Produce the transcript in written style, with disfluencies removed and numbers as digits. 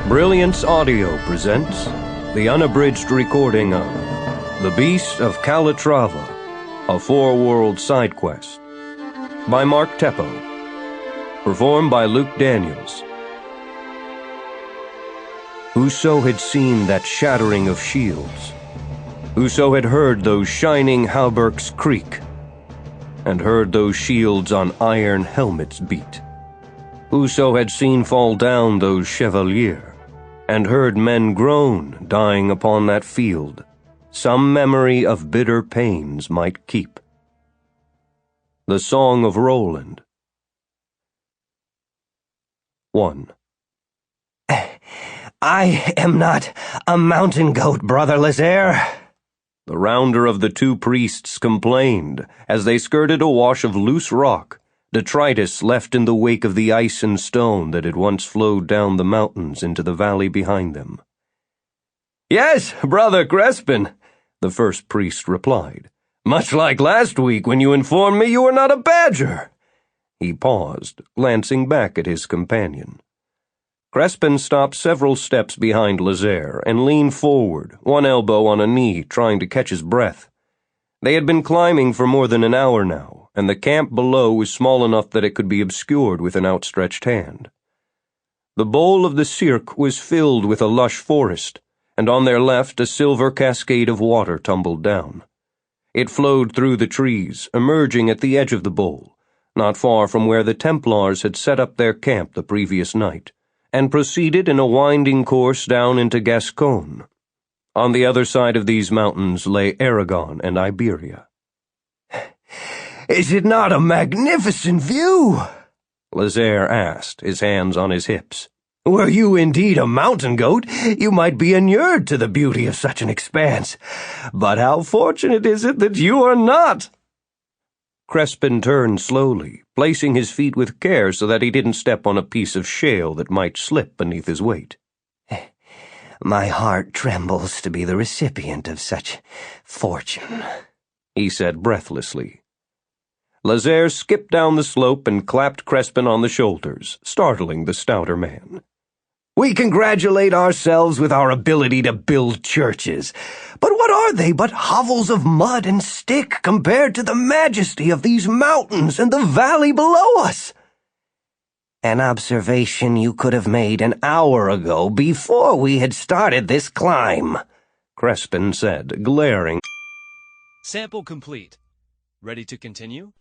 Brilliance Audio presents the unabridged recording of The Beast of Calatrava, a Foreworld SideQuest, by Mark Teppo, performed by Luke Daniels. Whoso had seen that shattering of shields, whoso had heard those shining hauberks creak, and heard those shields on iron helmets beat, whoso had seen fall down those chevaliers, and heard men groan dying upon that field, some memory of bitter pains might keep. The Song of Roland. 1. I am not a mountain goat, Brother Lazaire, The rounder of the two priests complained as they skirted a wash of loose rock, detritus left in the wake of the ice and stone that had once flowed down the mountains into the valley behind them. Yes, Brother Crespin, the first priest replied, much like last week when you informed me you were not a badger. He paused, glancing back at his companion. Crespin stopped several steps behind Lazaire and leaned forward, one elbow on a knee, trying to catch his breath. They had been climbing for more than an hour now, and the camp below was small enough that it could be obscured with an outstretched hand. The bowl of the cirque was filled with a lush forest, and on their left a silver cascade of water tumbled down. It flowed through the trees, emerging at the edge of the bowl, not far from where the Templars had set up their camp the previous night, and proceeded in a winding course down into Gascogne. On the other side of these mountains lay Aragon and Iberia. Is it not a magnificent view? Lazaire asked, his hands on his hips. Were you indeed a mountain goat, you might be inured to the beauty of such an expanse. But how fortunate is it that you are not? Crespin turned slowly, placing his feet with care so that he didn't step on a piece of shale that might slip beneath his weight. My heart trembles to be the recipient of such fortune, he said breathlessly. Lazaire skipped down the slope and clapped Crespin on the shoulders, startling the stouter man. We congratulate ourselves with our ability to build churches, but what are they but hovels of mud and stick compared to the majesty of these mountains and the valley below us? An observation you could have made an hour ago before we had started this climb, Crespin said, glaring. Sample complete. Ready to continue?